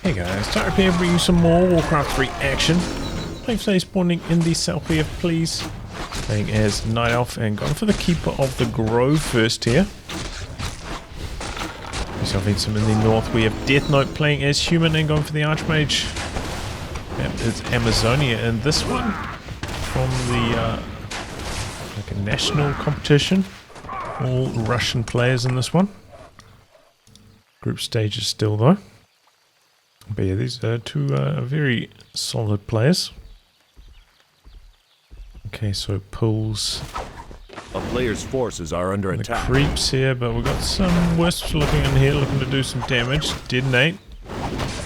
Hey guys, Tyre here bringing you some more Warcraft 3 action. Playing today spawning in the WC3 Please. Playing as Night Elf and going for the Keeper of the Grove first here. Myself in some in the north. We have Deathnote playing as Human and going for the Archmage. That is Amazonia in this one. From the like a national competition. All Russian players in this one. Group stages still though. But yeah, these are two very solid players. Okay, so pulls. A player's forces are under The attack. creeps here, but we've got some wisps looking in here, looking to do some damage. Detonate.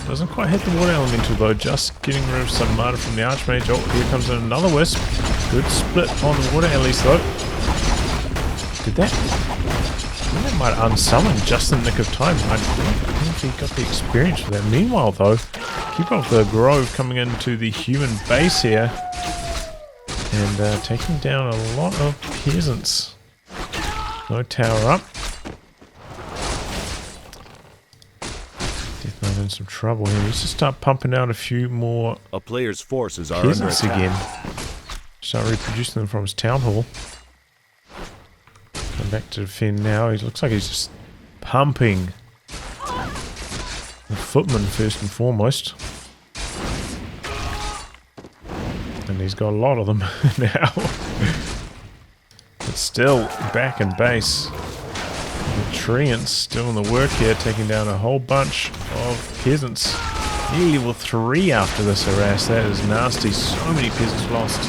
Doesn't quite hit the water elemental though, just getting rid of some murder from the Archmage. Oh, here comes another wisp. Good split on the water Elise though. Did that? I think that might unsummon just in the nick of time. I don't think he got the experience for that. Meanwhile though, Keeper of the Grove coming into the human base here and taking down a lot of peasants. No tower up. Deathnote in some trouble here. He needs to start pumping out a few more A player's forces are under peasants attack. again. Start reproducing them from his town hall. Come back to defend now. He looks like he's just pumping the footman first and foremost. And he's got a lot of them now. But still back in base. The treants still in the work here, taking down a whole bunch of peasants. Nearly level 3 after this harass. That is nasty. So many peasants lost.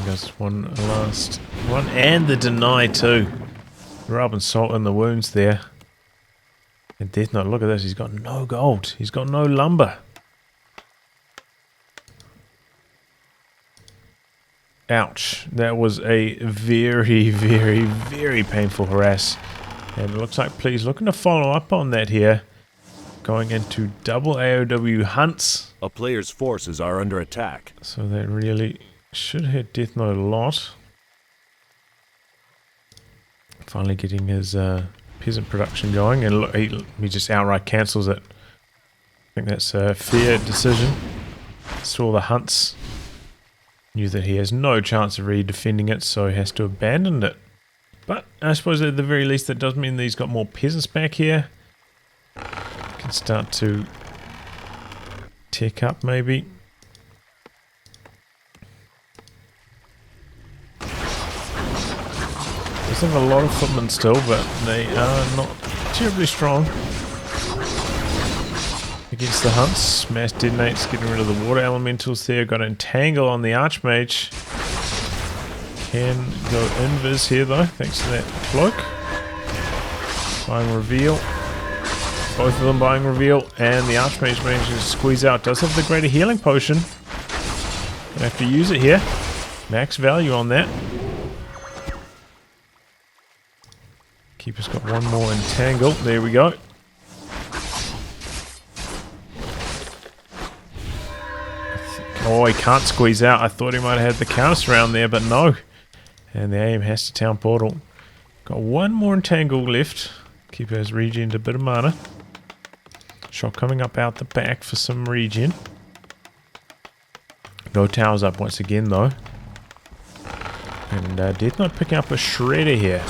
There's one last one, and the deny too. Rubbing salt in the wounds there. And Deathnote, look at this, he's got no gold. He's got no lumber. Ouch. That was a very, very, very painful harass. And it looks like Please looking to follow up on that here. Going into double AOW hunts. A player's forces are under attack. So that really should hit Deathnote a lot. Finally getting his peasant production going, and look, he just outright cancels it. I think that's a fair decision. Saw the hunts, knew that he has no chance of really defending it, so he has to abandon it. But I suppose at the very least that does mean that he's got more peasants back here. Can start to tech up maybe. There's a lot of footmen still, but they are not terribly strong against the hunts. Smash detonates, getting rid of the water elementals there. Got an entangle on the Archmage. Can go invis here though, thanks to that cloak. Buying reveal. Both of them buying reveal, and the Archmage manages to squeeze out. Does have the greater healing potion. Gonna have to use it here. Max value on that. Keeper's got one more entangle. There we go. Oh, he can't squeeze out. I thought he might have had the counter around there, but no. And the aim has to town portal. Got one more entangle left. Keeper has regened a bit of mana. Shot coming up out the back for some regen. No towers up once again though. And Deathnote picking up a shredder here.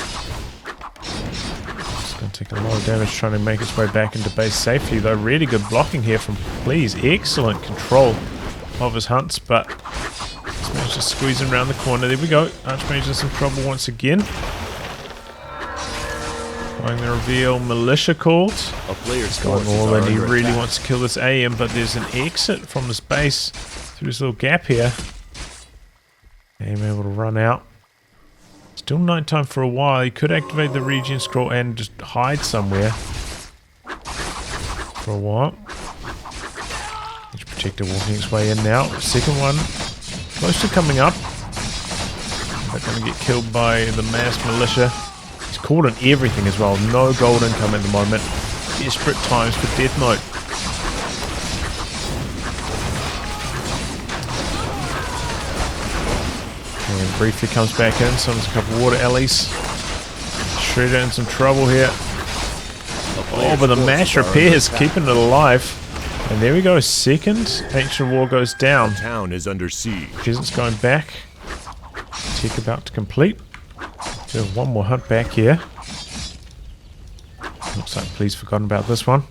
Going to take a lot of damage trying to make its way back into base safely though. Really good blocking here from Please. Excellent control of his hunts, but he's managed to squeeze him around the corner. There we go. Archmage in some trouble once again. Going the reveal. Militia called. A player's Going forces all are in. He under really attack. wants to kill this AM, but there's an exit from this base through this little gap here. AM able to run out. Still nighttime for a while. He could activate the regen scroll and just hide somewhere for a while. Each protector walking its way in now. Second one close to coming up. They're going to get killed by the mass militia. He's caught on everything as well. No gold income at the moment. Desperate times for Deathnote. And briefly comes back in. Summons a couple of water alleys. Shredder in some trouble here. A Oh, but the mash repairs, keeping it alive. And there we go, second Ancient War goes down. Town is under siege. Peasants going back. Tech about to complete. Do one more hunt back here. Looks like Please forgotten about this one.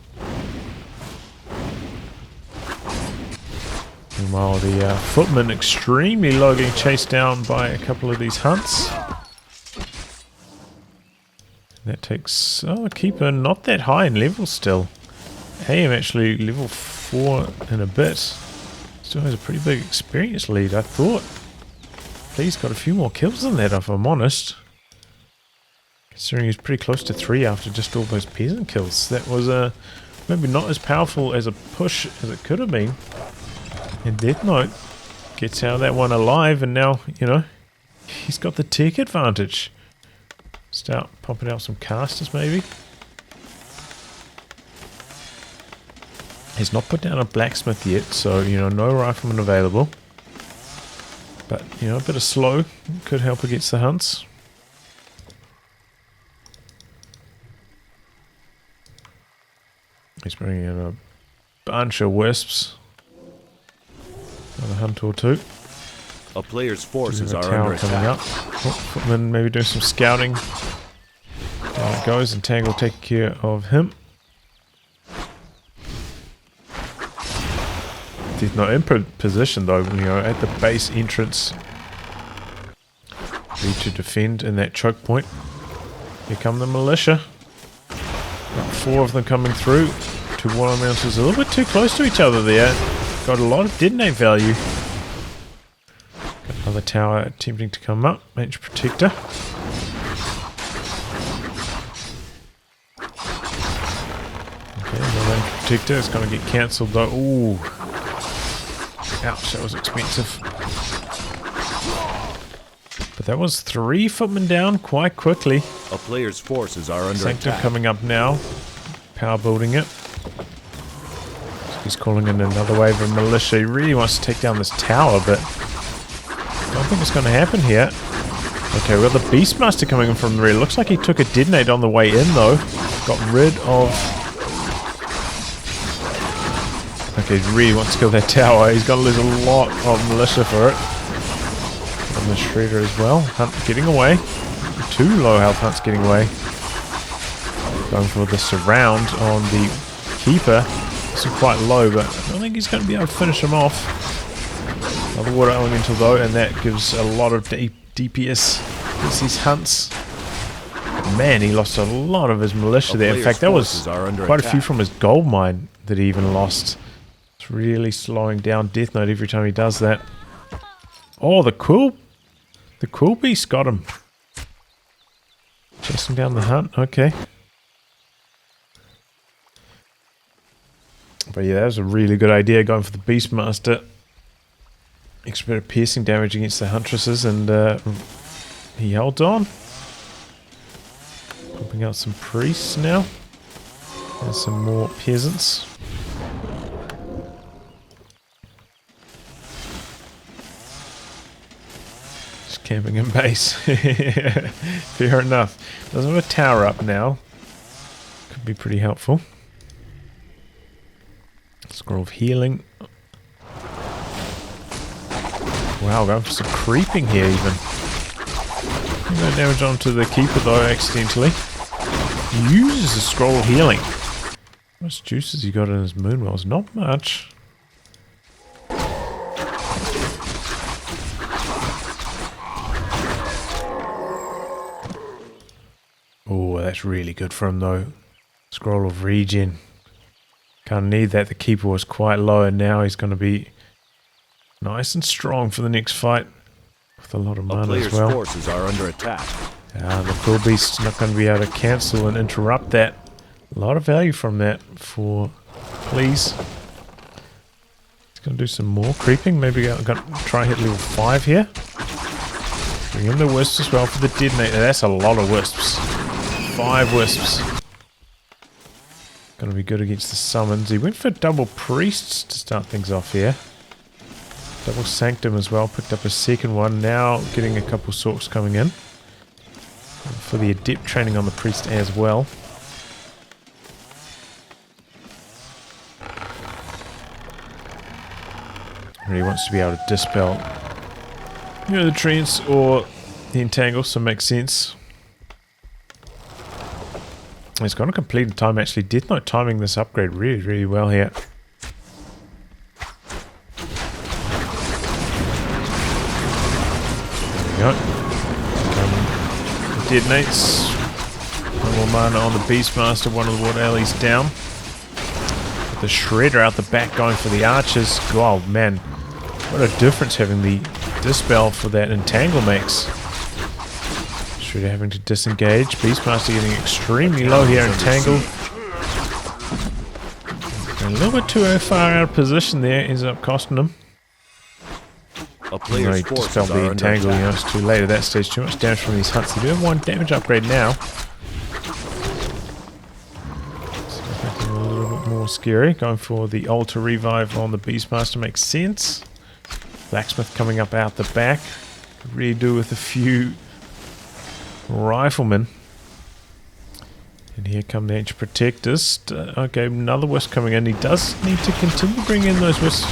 Meanwhile, the footmen extremely low, getting chased down by a couple of these hunts. That takes a keeper not that high in level still. AM actually level 4 in a bit. Still has a pretty big experience lead, I thought. Please got a few more kills than that, if I'm honest. Considering he's pretty close to 3 after just all those peasant kills. That was maybe not as powerful as a push as it could have been. And Deathnote gets out of that one alive, and now, you know, he's got the tech advantage. Start popping out some casters maybe. He's not put down a blacksmith yet, so, you know, no rifleman available. But, you know, a bit of slow could help against the hunts. He's bringing in a bunch of wisps. Another hunt or two. A player's forces A are tower under coming attack. up. Oh, footman maybe doing some scouting. Down it goes, and Tangle taking care of him. He's not in position though, you know, at the base entrance. Ready to defend in that choke point. Here come the militia. Got 4 of them coming through. 2 water mountains a little bit too close to each other there. Got a lot of detonate value. Got another tower attempting to come up. Mage protector. Okay, another mage protector. It's going to get cancelled though. Ooh. Ouch, that was expensive. But that was 3 footmen down quite quickly. A player's forces are under Sanctum attack. coming up now. Power building it. He's calling in another wave of militia. He really wants to take down this tower, but I don't think it's going to happen here. Okay, we've got the Beastmaster coming in from the rear. Looks like he took a detonate on the way in, though. Got rid of... Okay, he really wants to kill that tower. He's going to lose a lot of militia for it. And the Shredder as well. Hunt getting away. 2 low health hunts getting away. Going for the surround on the Keeper. It's quite low, but I don't think he's going to be able to finish him off. Another water elemental though, and that gives a lot of DPS against these hunts. Man, he lost a lot of his militia there. In fact, that was quite a few from his gold mine that he even lost. It's really slowing down Deathnote every time he does that. Oh, the cool beast got him. Chasing down the hunt, okay. But yeah, that was a really good idea, going for the Beastmaster. Extra bit of piercing damage against the Huntresses, and he held on. Popping out some priests now. And some more peasants. Just camping in base. Fair enough. Doesn't have a tower up now. Could be pretty helpful. Scroll of healing. Wow, going for some creeping here even. No damage onto the Keeper though, accidentally. He uses the scroll of healing. How much juice has he got in his moonwells? Not much. Oh, that's really good for him though. Scroll of regen. Can't need that. The Keeper was quite low, and now he's going to be nice and strong for the next fight. With a lot of mana as well. Forces are under attack. The Cool Beast's not going to be able to cancel and interrupt that. A lot of value from that for Please. He's going to do some more creeping. Maybe I'm going to try hit level 5 here. Bring in the Wisps as well for the Detonator. That's a lot of Wisps. 5 Wisps. Going to be good against the summons. He went for double priests to start things off here. Double Sanctum as well. Picked up a second one. Now getting a couple sorks coming in. For the adept training on the priest as well. Really wants to be able to dispel, you know, the treants or the entangle, so it makes sense. It's going to complete in time, actually. Deathnote timing this upgrade really, really well here. There we go. Detonates. One more mana on the Beastmaster, one of the water alleys down. With the Shredder out the back going for the archers. Oh man, what a difference having the dispel for that entangle makes. Shredder having to disengage. Beastmaster getting extremely low here, entangled. A little bit too far out of position there, ends up costing him. A player's forces dispelled the entangle, you know, it's too late at that stage. Too much damage from these hunts. They do have one damage upgrade now. So making it a little bit more scary. Going for the altar revive on the Beastmaster makes sense. Blacksmith coming up out the back. Redo with a few riflemen. And here come the Ancient Protectors. Okay, another Wisp coming in. He does need to continue bringing in those Wisps.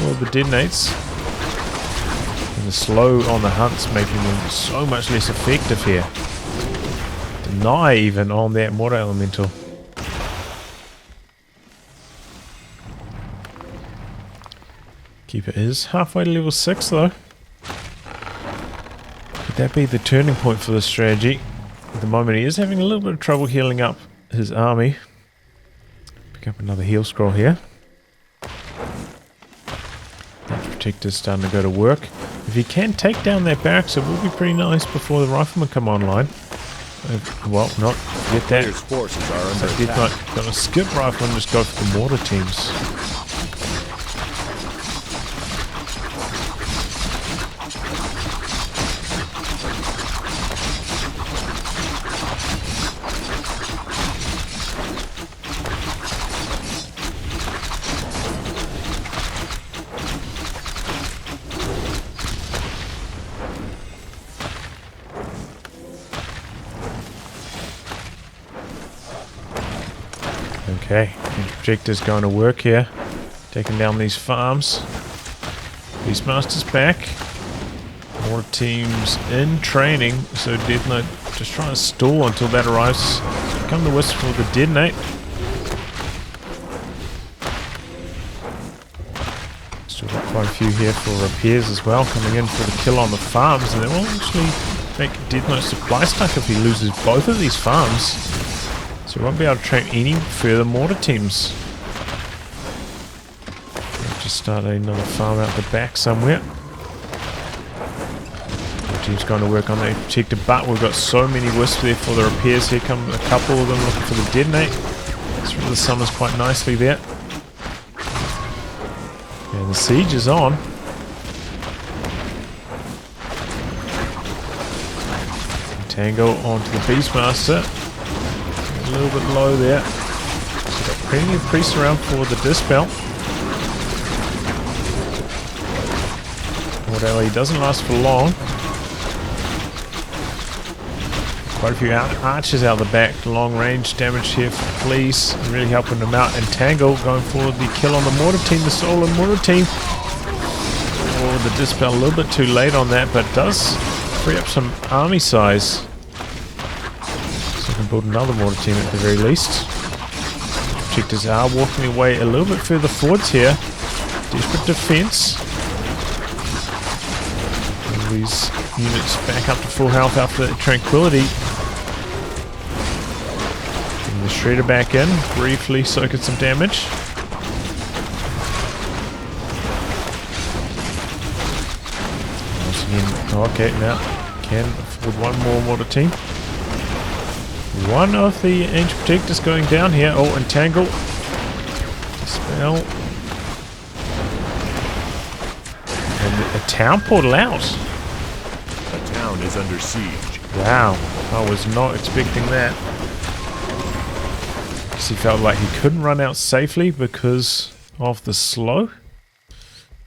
Or the Detonates. And the slow on the hunts making them so much less effective here. Deny even on that Water Elemental. Keeper is halfway to level 6 though. Could that be the turning point for this strategy? At the moment he is having a little bit of trouble healing up his army. Pick up another heal scroll here. That Protector's starting to go to work. If he can take down that barracks, it will be pretty nice before the riflemen come online. Well, not get that. Forces are under So Deathnote gonna skip rifle and just go for the mortar teams. Okay, Projector's going to work here. Taking down these farms. Beastmaster's back. More teams in training, so Deathnote just trying to stall until that arrives. Come the Wisp for the Detonate. Still got quite a few here for repairs as well, coming in for the kill on the farms, and that will actually make Deathnote supply stuck if he loses both of these farms. So we won't be able to train any further mortar teams. Just start another farm out the back somewhere. The team's going to work on the Protector, but we've got so many Wisps there for the repairs. Here come a couple of them looking for the Detonate. This really summons quite nicely there. And the siege is on. Tango onto the Beastmaster. A little bit low there. So got plenty of priests around for the dispel. Water alley doesn't last for long. Quite a few archers out the back. Long range damage here for Please. Really helping them out. And Tango going for the kill on the mortar team. The Solar mortar team. Oh, the dispel a little bit too late on that, but does free up some army size. Can build another mortar team at the very least. Protectors are walking away a little bit further forwards here. Desperate defense. And these units back up to full health after that tranquility. And the Shredder back in, briefly soaking some damage. Once again, okay, now can afford one more mortar team. One of the Ancient Protectors going down here. Oh, entangle. Dispel. And a town portal out. A town is under siege. Wow. I was not expecting that. Because he felt like he couldn't run out safely because of the slow.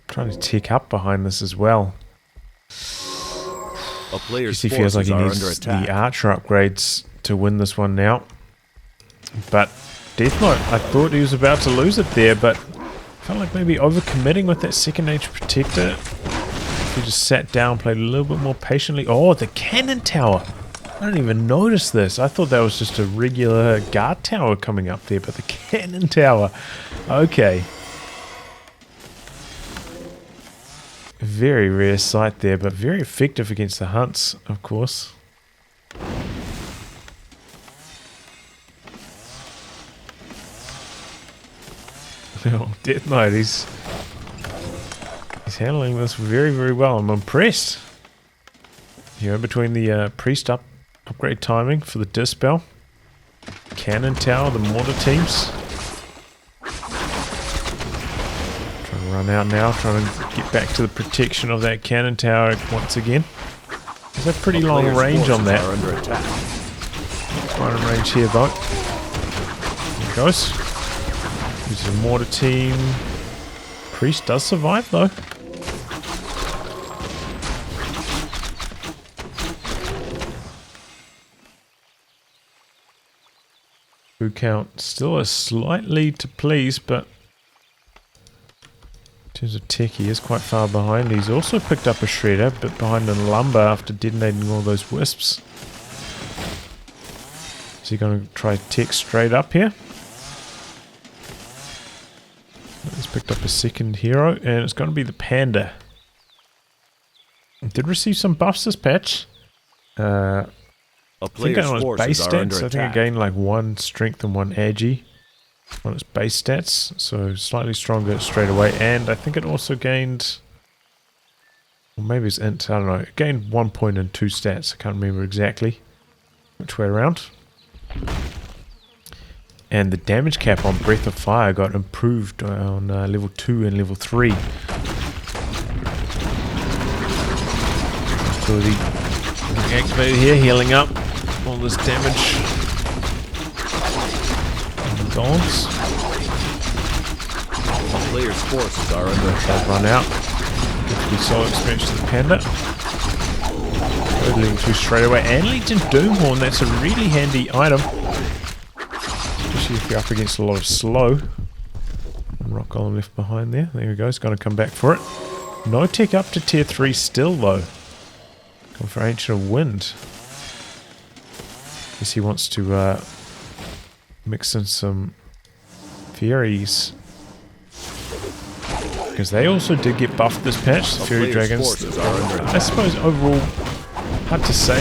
Trying to tick up behind this as well. A player's he feels like forces he are needs under attack. the archer upgrades to win this one now. But Deathnote, I thought he was about to lose it there, but Felt like maybe overcommitting with that second nature protector. If we just sat down, played a little bit more patiently. Oh, the cannon tower. I didn't even notice this. I thought that was just a regular guard tower coming up there, but the cannon tower. Okay. Very rare sight there, but very effective against the hunts, of course. Oh, Deathnote, he's handling this very, very well. I'm impressed. You know, between the priest upgrade timing for the dispel, cannon tower, the mortar teams. Trying to run out now, trying to get back to the protection of that cannon tower once again. There's a pretty long range on that. Quite a range here though. There it goes. Use the mortar team. Priest does survive though. Food count still a slight lead to Please, but in terms of tech he is quite far behind. He's also picked up a shredder, but behind in lumber after detonating all those wisps. Is he going to try tech straight up here? He's picked up a second hero, and it's going to be the panda. Did receive some buffs this patch. I think on its base stats, I think I gained like 1 strength and 1 agi on its base stats, so slightly stronger straight away. And I think it also gained, or maybe it's int, I don't know, it gained 1 point and 2 stats. I can't remember exactly which way around. And the damage cap on Breath of Fire got improved on level 2 and level 3. So the activated here, healing up all this damage. And golems. The player's forces are under attack. Run out. Good to be solo experience to the panda. Level 2 straight away. And Legion Doomhorn, that's a really handy item. Especially if you're up against a lot of slow. And Rock Golem left behind there. There we go, he's going to come back for it. No tech up to tier 3 still though. Going for Ancient of Wind. Guess he wants to mix in some Furies. Because they also did get buffed this patch, the Fury Dragons. I suppose overall, hard to say.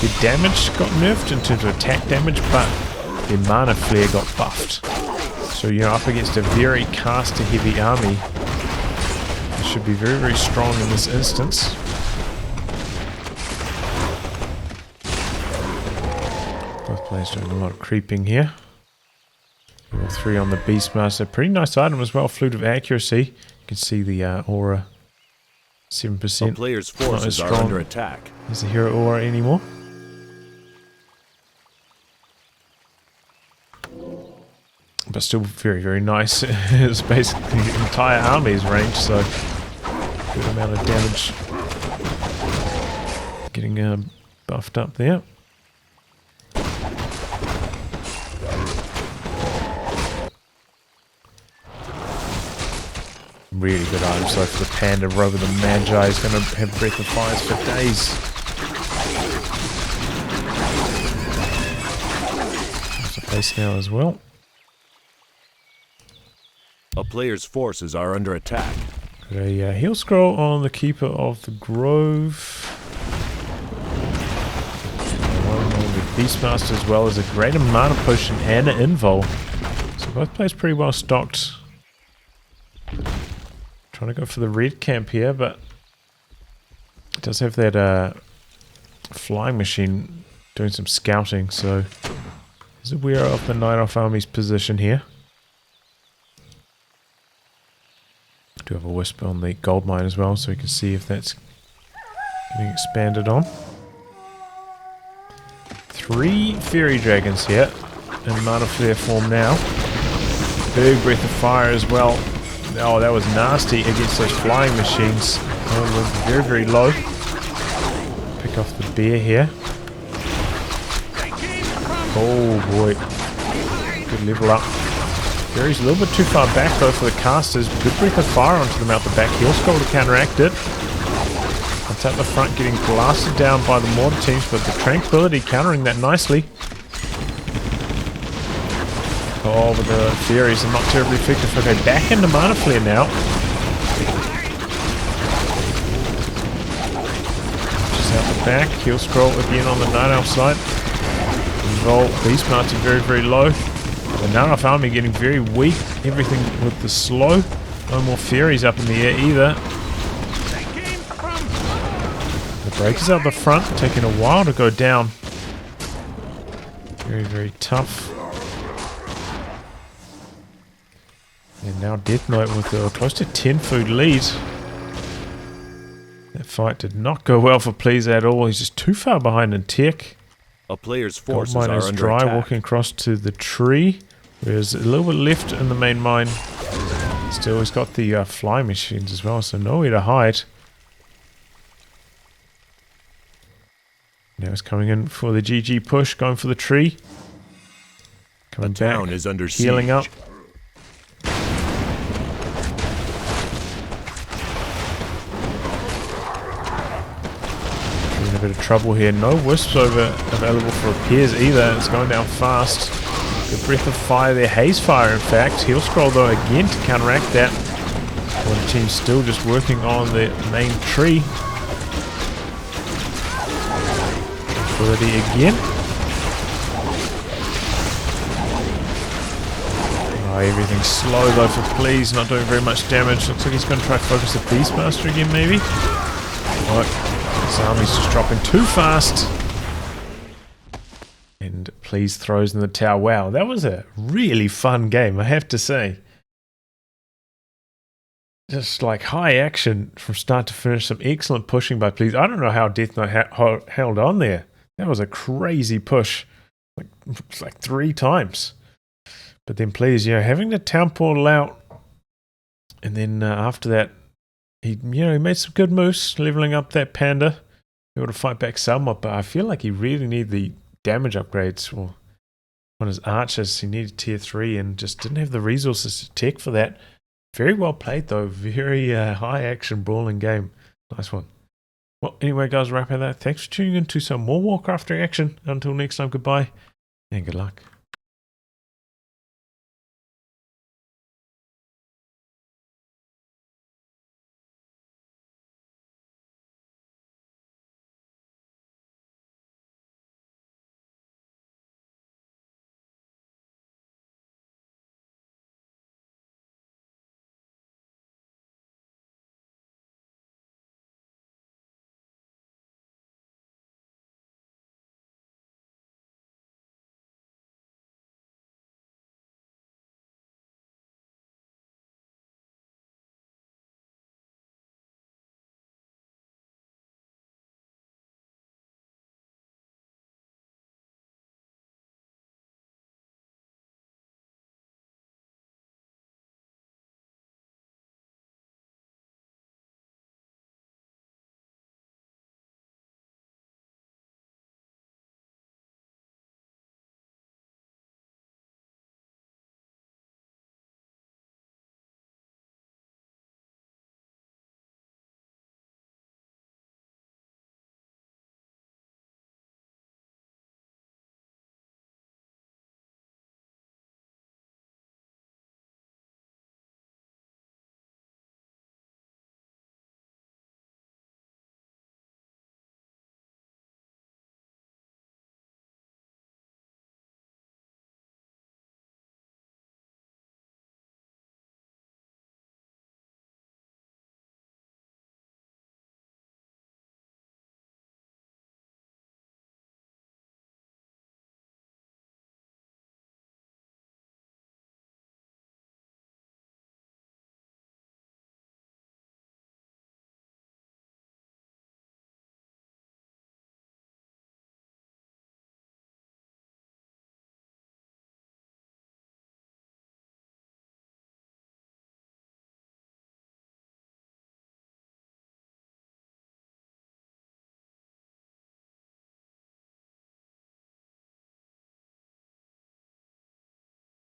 Their damage got nerfed in terms of attack damage, but their mana flare got buffed. So you're up against a very caster heavy army. It should be very, very strong in this instance. Both players doing a lot of creeping here. Level 3 on the Beastmaster. Pretty nice item as well, Flute of Accuracy. You can see the aura. 7%. The player's forces are under attack. Is the hero aura anymore? But still very, very nice. It's basically the entire army's range, so good amount of damage getting buffed up there. Really good item so for the panda. Rover the Magi is going to have Breath of Fires for days. There's a base now as well. A player's forces are under attack. Got a heal scroll on the Keeper of the Grove. One on the Beastmaster as well as a greater mana potion and an invul. So both players pretty well stocked. Trying to go for the red camp here, but it does have that flying machine doing some scouting, so is aware of the Night Elf Army's position here. Do have a wisp on the gold mine as well, so we can see if that's getting expanded on. 3 fairy dragons here in mana flare form now. Big Breath of Fire as well. Oh, that was nasty against those flying machines. Oh, very, very low. Pick off the bear here. Oh boy. Good level up. Fury's a little bit too far back though for the casters. Good breath of fire onto them out the back. Heal Scroll to counteract it. It's at the front getting blasted down by the mortar teams, but the Tranquility countering that nicely. Oh, but the Furies are not terribly effective. Okay, back into Mana Flare now. Just out the back. Heal Scroll again on the Night Elf side. Roll Beastmaster very, very low. The Night Elf army getting very weak. Everything with the slow. No more Furies up in the air either. The Breakers out the front, taking a while to go down. Very, very tough. And now Deathnote with a close to 10 food lead. That fight did not go well for Please at all. He's just too far behind in tech. A player's forces Gold mine are is under dry, attack. walking across to the tree. There's a little bit left in the main mine. Still, he's got the flying machines as well, so nowhere to hide. Now he's coming in for the GG push, going for the tree. Coming The town back, is under healing siege. up. In a bit of trouble here. No wisps available for repairs either. It's going down fast. Good breath of fire there. Haze fire, in fact. Heal Scroll though again to counteract that. One team still just working on the main tree. Ability again. Oh, everything's slow though for Please. Not doing very much damage. Looks like he's going to try to focus the Beastmaster again, maybe. Oh. His army's just dropping too fast. And Please throws in the tower. Wow, that was a really fun game, I have to say. Just like high action from start to finish. Some excellent pushing by Please. I don't know how Deathnote held on there. That was a crazy push. It's like 3 times. But then Please, having the town portal out. And then after that, he made some good moves, leveling up that panda. Able to fight back somewhat, but I feel like he really needed the damage upgrades on his archers. He needed tier 3 and just didn't have the resources to tech for that. Very well played though. Very high action brawling game. Nice one. Well, anyway guys, wrap up that. Thanks for tuning in to some more Warcraft action. Until next time, goodbye and good luck.